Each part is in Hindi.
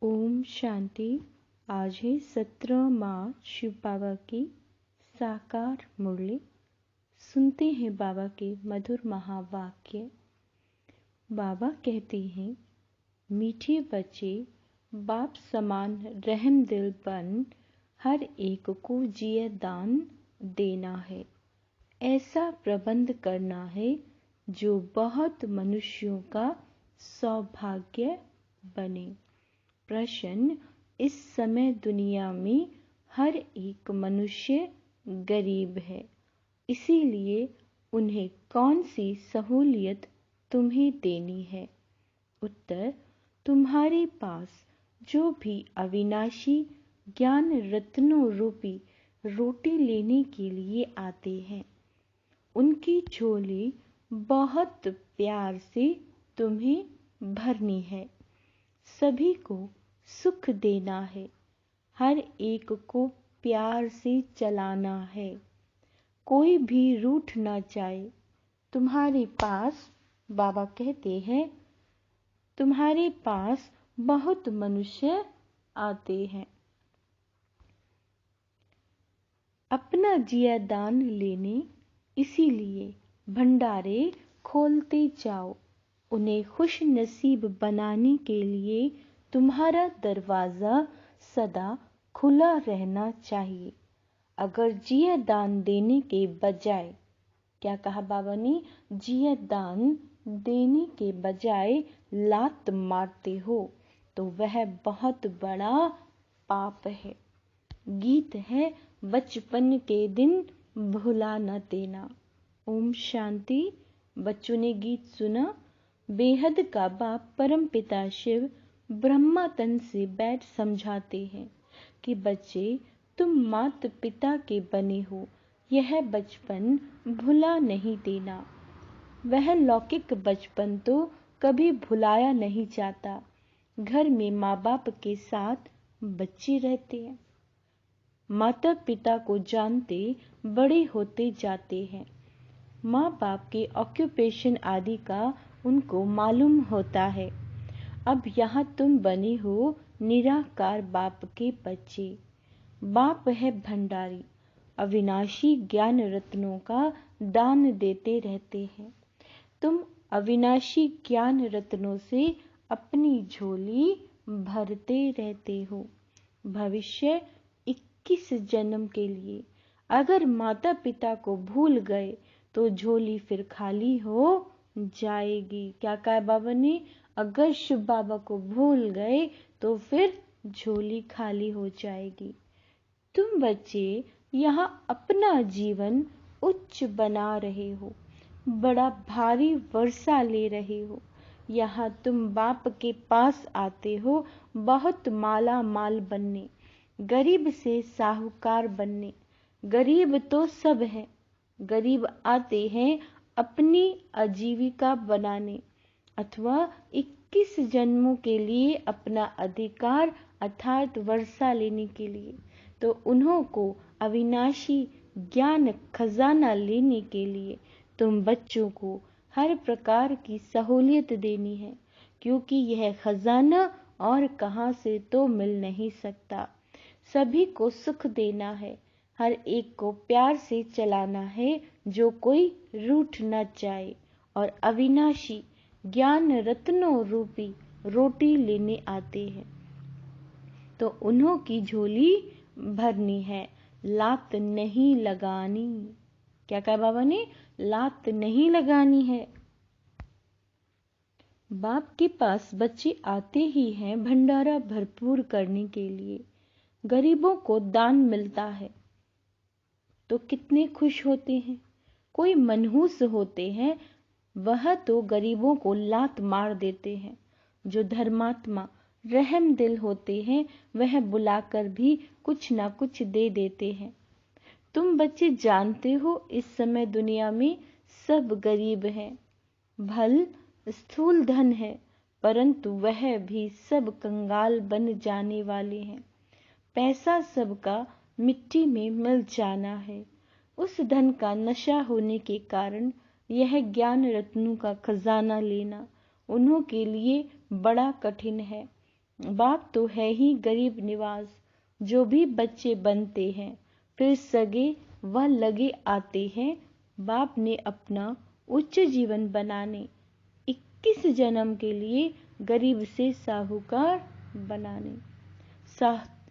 ओम शांति। आज है 17 मार्च, शिव बाबा की साकार मुरली। सुनते हैं बाबा के मधुर महावाक्य। बाबा कहते हैं, मीठे बच्चे, बाप समान रहम दिल बन हर एक को जिया दान देना है। ऐसा प्रबंध करना है जो बहुत मनुष्यों का सौभाग्य बने। प्रश्न, इस समय दुनिया में हर एक मनुष्य गरीब है, इसीलिए उन्हें कौन सी सहूलियत तुम्हें देनी है? उत्तर, तुम्हारे पास जो भी अविनाशी ज्ञान रत्नों रूपी रोटी लेने के लिए आते हैं, उनकी झोली बहुत प्यार से तुम्हें भरनी है। सभी को सुख देना है, हर एक को प्यार से चलाना है, कोई भी रूठ ना जाए। तुम्हारे पास, बाबा कहते हैं, तुम्हारे पास बहुत मनुष्य आते हैं। अपना जिया दान लेने, इसीलिए भंडारे खोलते जाओ। उन्हें खुश नसीब बनाने के लिए तुम्हारा दरवाजा सदा खुला रहना चाहिए। अगर जिया दान देने के बजाय, क्या कहा बाबा ने, जिया दान देने के बजाय लात मारते हो तो वह बहुत बड़ा पाप है। गीत है, बचपन के दिन भुला न देना। ओम शांति। बच्चों ने गीत सुना। बेहद का बाप परम पिता शिव ब्रह्मा तन से बैठ समझाते हैं कि बच्चे, तुम माता पिता के बने हो, यह बचपन भुला नहीं देना। वह लौकिक बचपन तो कभी भुलाया नहीं जाता। घर में माँ बाप के साथ बच्चे रहते हैं, माता पिता को जानते बड़े होते जाते हैं। माँ बाप के ऑक्यूपेशन आदि का उनको मालूम होता है। अब यहाँ तुम बने हो निराकार बाप के बच्चे। बाप है भंडारी, अविनाशी ज्ञान रत्नों का दान देते रहते हैं। तुम अविनाशी ज्ञान रत्नों से अपनी झोली भरते रहते हो। भविष्य 21 जन्म के लिए अगर माता पिता को भूल गए तो झोली फिर खाली हो जाएगी। क्या कहा बाबा ने? अगर शिव बाबा को भूल गए तो फिर झोली खाली हो जाएगी। तुम बच्चे यहाँ अपना जीवन उच्च बना रहे हो, बड़ा भारी वर्षा ले रहे हो। यहाँ तुम बाप के पास आते हो बहुत माला माल बनने, गरीब से साहूकार बनने। गरीब तो सब है, गरीब आते हैं अपनी आजीविका बनाने अथवा 21 जन्मों के लिए अपना अधिकार अर्थात वर्षा लेने के लिए। तो उन्हों को अविनाशी ज्ञान खजाना लेने के लिए तुम बच्चों को हर प्रकार की सहूलियत देनी है, क्योंकि यह खजाना और कहां से तो मिल नहीं सकता। सभी को सुख देना है, हर एक को प्यार से चलाना है, जो कोई रूठ न जाए, और अविनाशी ज्ञान रत्नों रूपी रोटी लेने आते हैं तो उन्हों की झोली भरनी है, लात नहीं लगानी। क्या कहा बाबा ने? लात नहीं लगानी है। बाप के पास बच्चे आते ही हैं भंडारा भरपूर करने के लिए। गरीबों को दान मिलता है तो कितने खुश होते हैं। कोई मनहूस होते हैं, वह तो गरीबों को लात मार देते हैं। जो धर्मात्मा रहम दिल होते हैं, वह बुलाकर भी कुछ ना कुछ दे देते हैं। तुम बच्चे जानते हो इस समय दुनिया में सब गरीब हैं। भल स्थूल धन है, परंतु वह भी सब कंगाल बन जाने वाले हैं। पैसा सबका मिट्टी में मिल जाना है। उस धन का नशा होने के कारण यह ज्ञान रत्नों का खजाना लेना उन्हों के लिए बड़ा कठिन है। बाप तो है ही गरीब निवाज। जो भी बच्चे बनते हैं फिर सगे व लगे आते हैं। बाप ने अपना उच्च जीवन बनाने 21 जन्म के लिए गरीब से साहूकार बनाने।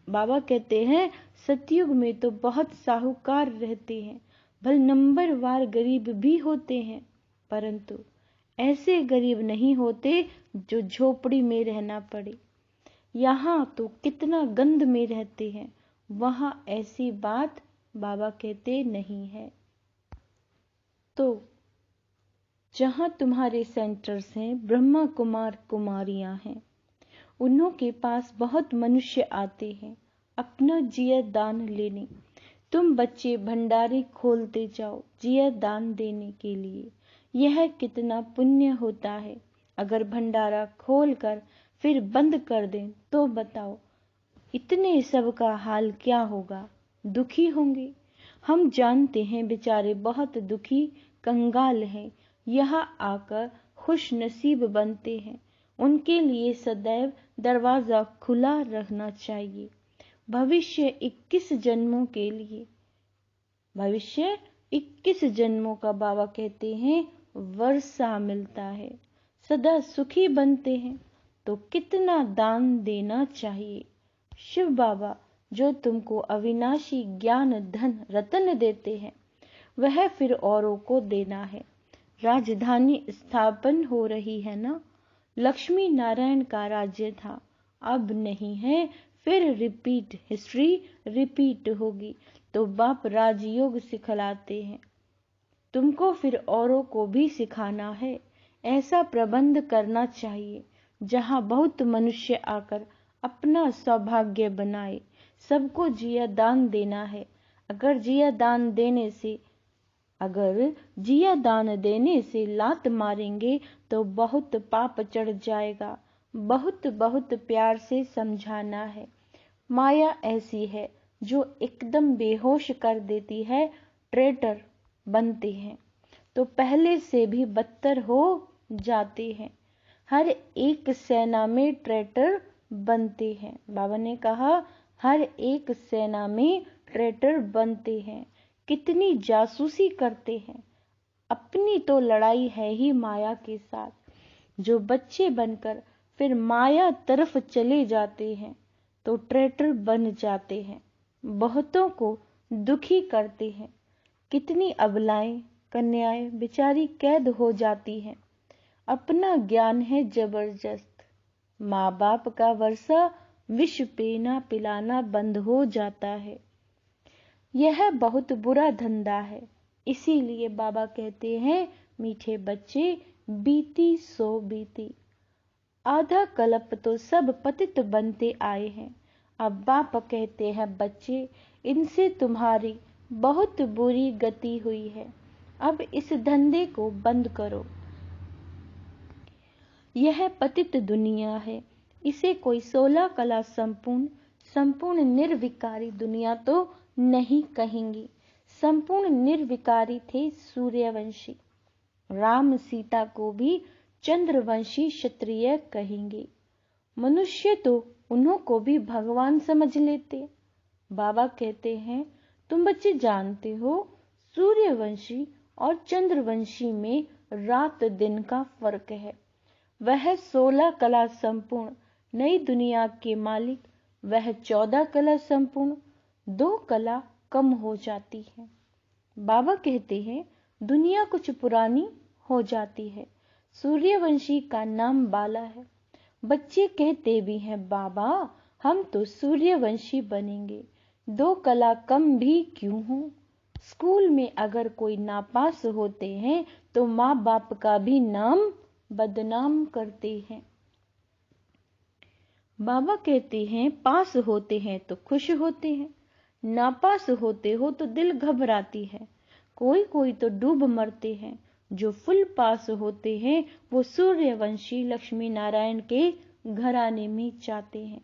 बाबा कहते हैं सतयुग में तो बहुत साहूकार रहते हैं, भले नंबरवार गरीब भी होते हैं, परंतु ऐसे गरीब नहीं होते जो झोपड़ी में रहना पड़े। यहाँ तो कितना गंद में रहते हैं, वहाँ ऐसी बात बाबा कहते नहीं है। तो जहाँ तुम्हारे सेंटर्स हैं, ब्रह्मा कुमार कुमारियां हैं, उन्हों के पास बहुत मनुष्य आते हैं अपना जिया दान लेने। तुम बच्चे भंडारे खोलते जाओ जिया दान देने के लिए। यह कितना पुण्य होता है। अगर भंडारा खोलकर फिर बंद कर दें तो बताओ इतने सब का हाल क्या होगा। दुखी होंगे। हम जानते हैं बेचारे बहुत दुखी कंगाल हैं, यहाँ आकर खुश नसीब बनते हैं। उनके लिए सदैव दरवाजा खुला रखना चाहिए। भविष्य 21 जन्मों के लिए, भविष्य 21 जन्मों का बाबा कहते हैं वर्षा मिलता है। सदा सुखी बनते हैं तो कितना दान देना चाहिए। शिव बाबा जो तुमको अविनाशी ज्ञान धन रत्न देते हैं, वह फिर औरों को देना है। राजधानी स्थापन हो रही है ना। लक्ष्मी नारायण का राज्य था, अब नहीं है, फिर रिपीट, हिस्ट्री रिपीट होगी। तो बाप राजयोग सिखलाते हैं, तुमको फिर औरों को भी सिखाना है। ऐसा प्रबंध करना चाहिए जहाँ बहुत मनुष्य आकर अपना सौभाग्य बनाए। सबको जिया दान देना है। अगर जिया दान देने से लात मारेंगे तो बहुत पाप चढ़ जाएगा। बहुत बहुत प्यार से समझाना है। माया ऐसी है जो एकदम बेहोश कर देती है। ट्रेटर बनते हैं तो पहले से भी बदतर हो जाते हैं। हर एक सेना में ट्रेटर बनते हैं। बाबा ने कहा हर एक सेना में ट्रेटर बनते हैं। कितनी जासूसी करते हैं। अपनी तो लड़ाई है ही माया के साथ। जो बच्चे बनकर फिर माया तरफ चले जाते हैं तो ट्रेटर बन जाते हैं, बहुतों को दुखी करते हैं। कितनी अबलाएं कन्याएं बेचारी कैद हो जाती हैं। अपना ज्ञान है जबरदस्त। माँ बाप का वर्षा विष पीना पिलाना बंद हो जाता है। यह बहुत बुरा धंधा है। इसीलिए बाबा कहते हैं मीठे बच्चे बीती सो बीती। आधा कल्प तो सब पतित बनते आए हैं। अब बाप कहते हैं बच्चे इनसे तुम्हारी बहुत बुरी गति हुई है, अब इस धंधे को बंद करो। यह पतित दुनिया है, इसे कोई 16 कला संपूर्ण निर्विकारी दुनिया तो नहीं कहेंगी। संपूर्ण निर्विकारी थे सूर्यवंशी। राम सीता को भी चंद्रवंशी क्षत्रिय कहेंगे। मनुष्य तो उन्हों को भी भगवान समझ लेते। बाबा कहते हैं तुम बच्चे जानते हो सूर्यवंशी और चंद्रवंशी में रात दिन का फर्क है। वह 16 कला संपूर्ण नई दुनिया के मालिक, वह 14 कला संपूर्ण 2 कला कम हो जाती है। बाबा कहते हैं दुनिया कुछ पुरानी हो जाती है। सूर्यवंशी का नाम बाला है। बच्चे कहते भी हैं बाबा हम तो सूर्यवंशी बनेंगे, 2 कला कम भी क्यों हो। स्कूल में अगर कोई नापास होते हैं तो माँ बाप का भी नाम बदनाम करते हैं। बाबा कहते हैं पास होते हैं तो खुश होते हैं, नापास होते हो तो दिल घबराती है। कोई कोई तो डूब मरते हैं। जो फुल पास होते हैं वो सूर्यवंशी लक्ष्मी नारायण के घराने में जाते हैं।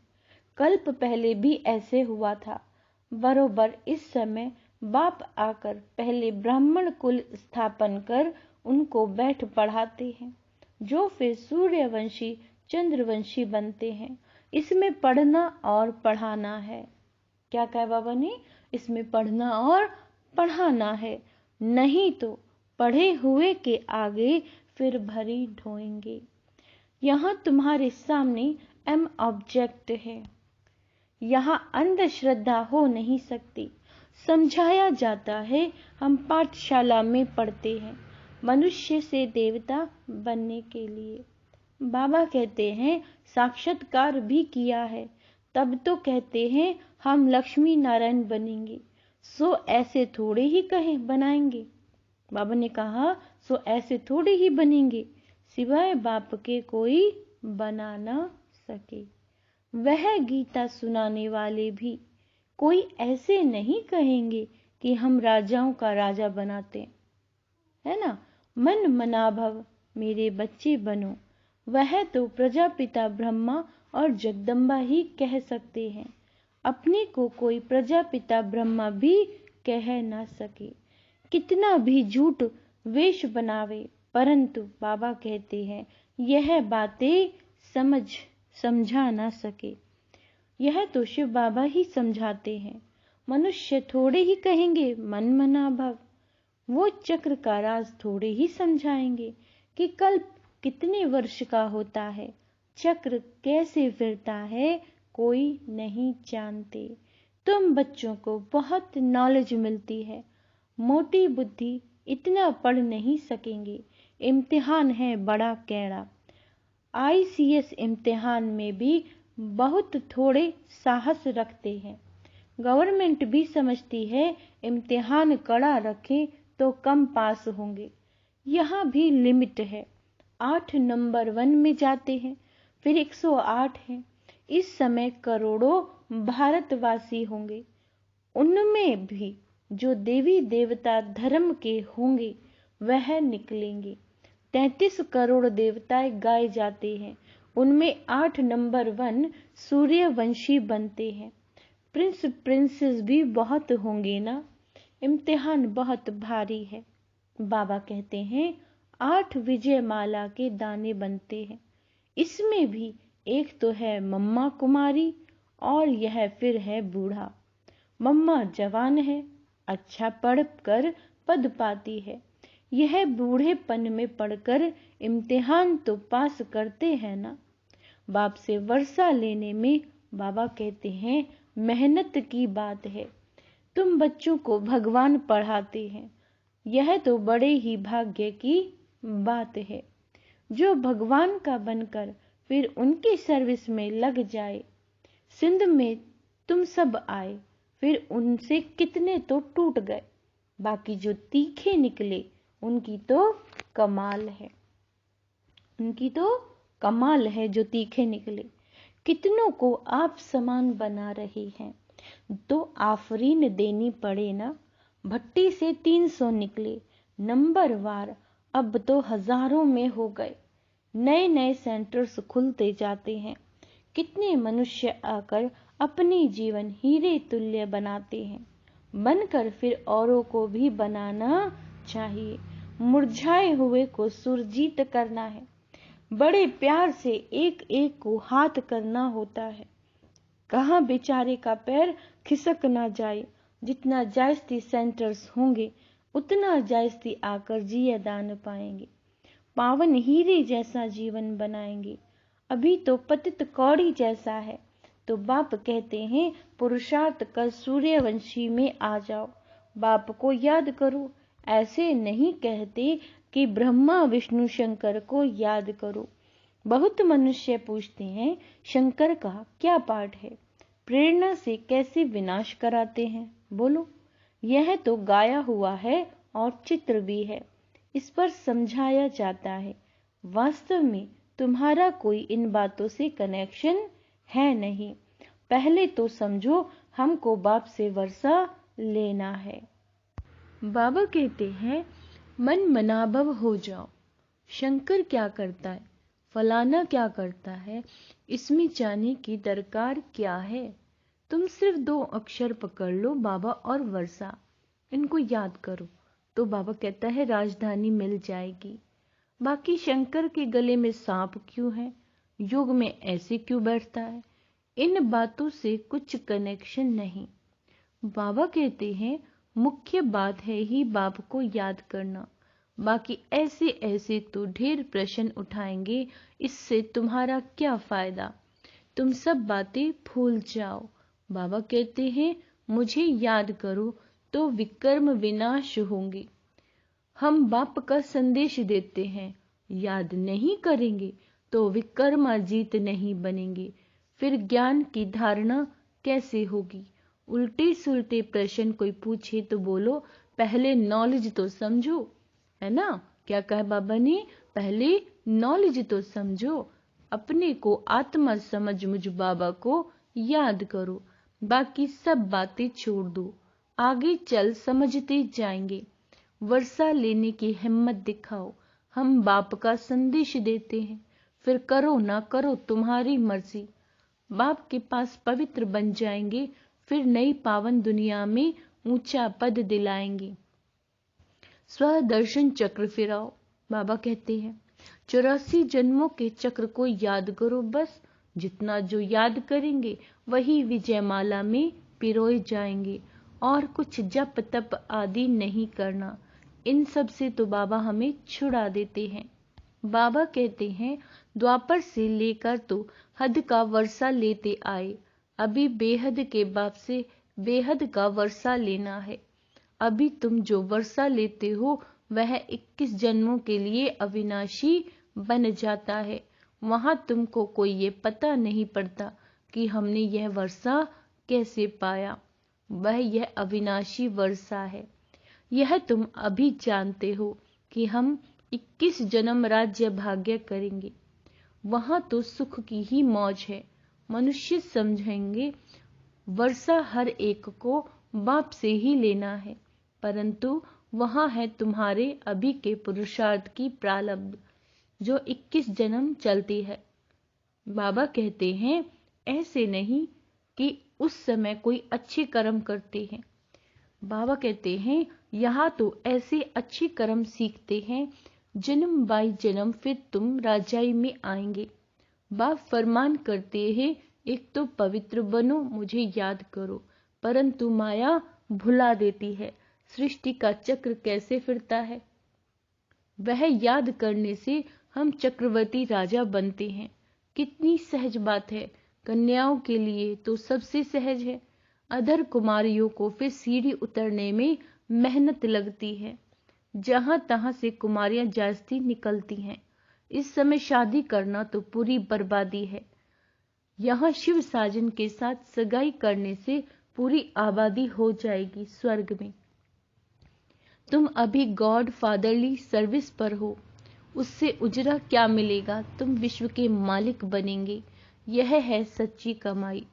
कल्प पहले भी ऐसे हुआ था। बरोबर इस समय बाप आकर पहले ब्राह्मण कुल स्थापन कर उनको बैठ पढ़ाते हैं, जो फिर सूर्यवंशी चंद्रवंशी बनते हैं। इसमें पढ़ना और पढ़ाना है। क्या कहा बाबा ने? इसमें पढ़ना और पढ़ाना है, नहीं तो पढ़े हुए के आगे फिर भरी ढोएंगे। यहाँ तुम्हारे सामने एम ऑब्जेक्ट है। यहाँ अंधश्रद्धा हो नहीं सकती। समझाया जाता है, हम पाठशाला में पढ़ते हैं मनुष्य से देवता बनने के लिए। बाबा कहते हैं साक्षात्कार भी किया है, तब तो कहते हैं हम लक्ष्मी नारायण बनेंगे, सो ऐसे थोड़े ही कहें बनाएंगे। बाबा ने कहा सो ऐसे थोड़े ही बनेंगे, सिवाय बाप के कोई बना ना सके। वह गीता सुनाने वाले भी कोई ऐसे नहीं कहेंगे कि हम राजाओं का राजा बनाते, है ना। मन मनाभव मेरे बच्चे बनो, वह तो प्रजापिता ब्रह्मा और जगदम्बा ही कह सकते हैं। अपने को कोई प्रजापिता ब्रह्मा भी कह ना सके, कितना भी झूठ वेश बनावे, परंतु बाबा कहते हैं यह बातें समझा ना सके। यह तो शिव बाबा ही समझाते हैं। मनुष्य थोड़े ही कहेंगे मन मना भव, वो चक्र का राज थोड़े ही समझाएंगे कि कल्प कितने वर्ष का होता है, चक्र कैसे फिरता है, कोई नहीं जानते। तुम बच्चों को बहुत नॉलेज मिलती है, मोटी बुद्धि इतना पढ़ नहीं सकेंगे। इम्तिहान है बड़ा कैड़ा। ICS इम्तिहान में भी बहुत थोड़े साहस रखते हैं। गवर्नमेंट भी समझती है इम्तिहान कड़ा रखें तो कम पास होंगे। यहाँ भी लिमिट है। 8 नंबर 1 में जाते हैं, फिर 108 हैं। इस समय करोड़ों भारतवासी होंगे, उनमें भी जो देवी देवता धर्म के होंगे वह निकलेंगे। 33 करोड़ देवताएं गाए जाते हैं, उनमें 8 नंबर 1 सूर्यवंशी बनते हैं। प्रिंस प्रिंसेस भी बहुत होंगे ना। इम्तिहान बहुत भारी है। बाबा कहते हैं 8 विजय माला के दाने बनते हैं। इसमें भी एक तो है मम्मा कुमारी और यह फिर है बूढ़ा। मम्मा जवान है, अच्छा पढ़ कर पद पाती है। यह बूढ़ेपन में पढ़कर इम्तिहान तो पास करते हैं ना। बाप से वर्षा लेने में बाबा कहते हैं मेहनत की बात है। तुम बच्चों को भगवान पढ़ाते हैं, यह तो बड़े ही भाग्य की बात है। जो भगवान का बनकर फिर उनकी सर्विस में लग जाए। सिंध में तुम सब आए, फिर उनसे कितने तो टूट गए, बाकी जो तीखे निकले उनकी तो कमाल है। उनकी तो कमाल है जो तीखे निकले। कितनों को आप समान बना रहे हैं, तो आफरीन देनी पड़े ना। भट्टी से 300 निकले नंबर वार, अब तो हजारों में हो गए। नए नए सेंटर्स खुलते जाते हैं। कितने मनुष्य आकर अपने जीवन हीरे तुल्य बनाते हैं, बनकर फिर औरों को भी बनाना चाहिए। मुरझाए हुए को सुरजीत करना है, बड़े प्यार से एक एक को हाथ करना होता है। कहाँ बेचारे का पैर खिसक ना जाए। जितना जायज़ती सेंटर्स होंगे उतना जायज़ती आकर जिया दान पाएंगे, पावन हीरे जैसा जीवन बनाएंगे। अभी तो पतित कौड़ी जैसा है, तो बाप कहते हैं पुरुषार्थ कर सूर्यवंशी में आ जाओ। बाप को याद करो, ऐसे नहीं कहते कि ब्रह्मा विष्णु शंकर को याद करो। बहुत मनुष्य पूछते हैं शंकर का क्या पाठ है, प्रेरणा से कैसे विनाश कराते हैं। बोलो, यह तो गाया हुआ है और चित्र भी है, इस पर समझाया जाता है। वास्तव में तुम्हारा कोई इन बातों से कनेक्शन है नहीं। पहले तो समझो हमको बाप से वर्षा लेना है। बाबा कहते हैं मन मनाभव हो जाओ। शंकर क्या करता है, फलाना क्या करता है, इसमें जाने की दरकार क्या है। तुम सिर्फ 2 अक्षर पकड़ लो, बाबा और वर्षा, इनको याद करो तो बाबा कहता है राजधानी मिल जाएगी। बाकी शंकर के गले में सांप क्यों है, योग में ऐसे क्यों बैठता है, इन बातों से कुछ कनेक्शन नहीं। बाबा कहते हैं मुख्य बात है ही बाप को याद करना, बाकी ऐसे ऐसे तो ढेर प्रश्न उठाएंगे, इससे तुम्हारा क्या फायदा, तुम सब बातें भूल जाओ। बाबा कहते हैं मुझे याद करो तो विकर्म विनाश होंगे। हम बाप का संदेश देते हैं, याद नहीं करेंगे तो विकर्माजीत नहीं बनेंगे, फिर ज्ञान की धारणा कैसे होगी। उल्टे सुलटे प्रश्न कोई पूछे तो बोलो पहले नॉलेज तो समझो, है ना। क्या कहा बाबा ने, पहले नॉलेज तो समझो, अपने को आत्मा समझ मुझ बाबा को याद करो, बाकी सब बातें छोड़ दो, आगे चल समझते जाएंगे। वर्षा लेने की हिम्मत दिखाओ, हम बाप का संदेश देते हैं, फिर करो ना करो तुम्हारी मर्जी। बाप के पास पवित्र बन जाएंगे, फिर नई पावन दुनिया में ऊंचा पद दिलाएंगे। स्वदर्शन चक्र फिराओ, बाबा कहते हैं 84 जन्मों के चक्र को याद करो बस। जितना जो याद करेंगे वही विजयमाला में पिरोए जाएंगे, और कुछ जप तप आदि नहीं करना। इन सब से तो बाबा हमें छुड़ा देते हैं। बाबा कहते हैं द्वापर से लेकर तो हद का वर्षा लेते आए, अभी बेहद के बाप से बेहद का वर्षा लेना है। अभी तुम जो वर्षा लेते हो वह 21 जन्मों के लिए अविनाशी बन जाता है। वहां तुमको कोई ये पता नहीं पड़ता कि हमने यह वर्षा कैसे पाया, वह यह अविनाशी वर्षा है। यह तुम अभी जानते हो कि हम 21 जन्म राज्य भाग्य करेंगे, वहां तो सुख की ही मौज है। मनुष्य समझेंगे वर्षा हर एक को बाप से ही लेना है, परंतु वहां है तुम्हारे अभी के पुरुषार्थ की प्रारब्ध जो 21 जन्म चलती है। बाबा कहते हैं ऐसे नहीं कि उस समय कोई अच्छे कर्म करते हैं। बाबा कहते हैं यहाँ तो ऐसे अच्छे कर्म सीखते हैं, जन्म बाई जन्म फिर तुम राजाई में आएंगे। बाप फरमान करते हैं एक तो पवित्र बनो, मुझे याद करो, परंतु माया भुला देती है। सृष्टि का चक्र कैसे फिरता है, वह याद करने से हम चक्रवर्ती राजा बनते हैं। कितनी सहज बात है, कन्याओं के लिए तो सबसे सहज है। अधर कुमारियों को फिर सीढ़ी उतरने में मेहनत लगती है। जहां तहां से कुमारियां जास्ती निकलती हैं। इस समय शादी करना तो पूरी बर्बादी है। यहाँ शिव साजन के साथ सगाई करने से पूरी आबादी हो जाएगी स्वर्ग में। तुम अभी गॉड फादरली सर्विस पर हो, उससे उजरा क्या मिलेगा, तुम विश्व के मालिक बनेंगे। यह है सच्ची कमाई।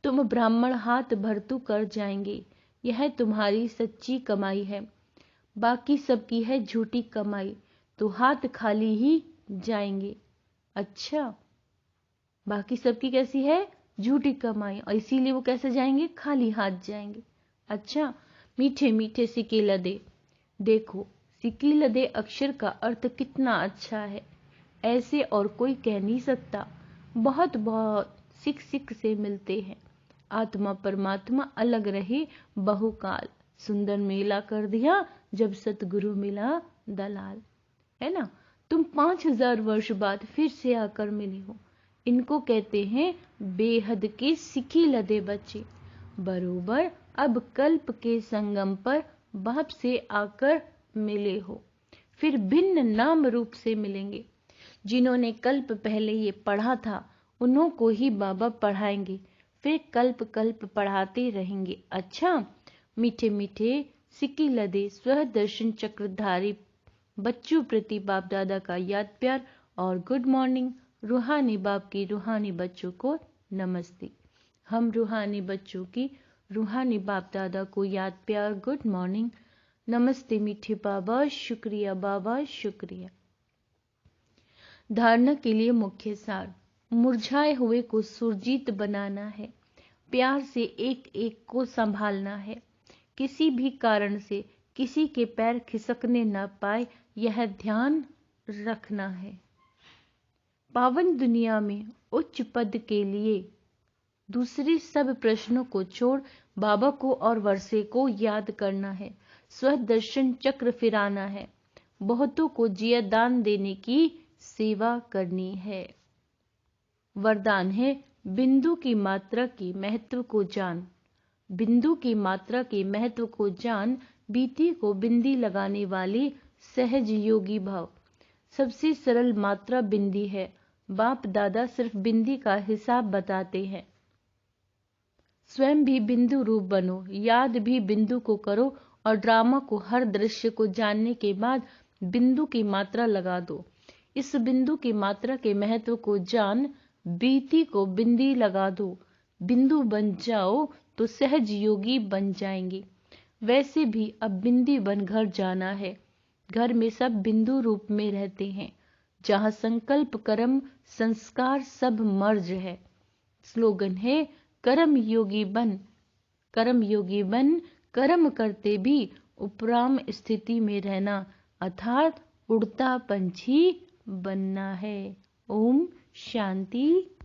तुम ब्राह्मण हाथ भरतू कर जाएंगे, यह तुम्हारी सच्ची कमाई है। बाकी सबकी है झूठी कमाई, तो हाथ खाली ही जाएंगे। अच्छा, बाकी सबकी कैसी है, झूठी कमाई, और इसीलिए वो कैसे जाएंगे, खाली हाथ जाएंगे। अच्छा, मीठे मीठे सिक्के लदे। देखो सिक्की लदे अक्षर का अर्थ कितना अच्छा है, ऐसे और कोई कह नहीं सकता। बहुत बहुत सिख सिख से मिलते हैं। आत्मा परमात्मा अलग रहे बहुकाल, सुंदर मेला कर दिया जब सतगुरु मिला दलाल, है ना। तुम 5000 वर्ष बाद फिर से आकर मिले हो। इनको कहते हैं बेहद के सिक्की लदे बच्चे। बरोबर अब कल्प के संगम पर बाप से आकर मिले हो, फिर भिन्न नाम रूप से मिलेंगे। जिन्होंने कल्प पहले ये पढ़ा था उन्हों को ही बाबा पढ़ाएंगे, फिर कल्प कल्प पढ़ाते रहेंगे। अच्छा, मीठे मीठे सिक्की लदे स्व दर्शन चक्रधारी बच्चों प्रति बाप दादा का याद प्यार और गुड मॉर्निंग। रूहानी बाप की रूहानी बच्चों को नमस्ते। हम रूहानी बच्चों की रूहानी बाप दादा को याद प्यार गुड मॉर्निंग, नमस्ते मीठे बाबा, शुक्रिया बाबा, शुक्रिया। धारणा के लिए मुख्य सार, मुरझाए हुए को सुरजीत बनाना है, प्यार से एक एक को संभालना है, किसी भी कारण से किसी के पैर खिसकने न पाए यह ध्यान रखना है। पावन दुनिया में उच्च पद के लिए दूसरे सब प्रश्नों को छोड़ बाबा को और वर्षे को याद करना है। स्वदर्शन चक्र फिराना है। बहुतों को जिया दान देने की सेवा करनी है। वरदान है, बिंदु की मात्रा की महत्व को जान। बिंदु की मात्रा के महत्व को जान, बीती को बिंदी लगाने वाले सहज योगी भाव। सबसे सरल मात्रा बिंदी है। बाप दादा सिर्फ बिंदी का हिसाब बताते हैं। स्वयं भी बिंदु रूप बनो, याद भी बिंदु को करो और ड्रामा को, हर दृश्य को जानने के बाद बिंदु की मात्रा लगा दो। इस बिंदु की मात्रा के महत्व को जान, बीती को बिंदी लगा दो। बिंदु बन जाओ तो सहज योगी बन जाएंगे। वैसे भी अब बिंदी बन घर जाना है। घर में सब बिंदु रूप में रहते हैं, जहाँ संकल्प कर्म संस्कार सब मर्ज है। स्लोगन है, कर्म योगी बन, कर्म योगी बन, कर्म करते भी उपराम स्थिति में रहना, अर्थात उड़ता पंछी बनना है। ओम शांति।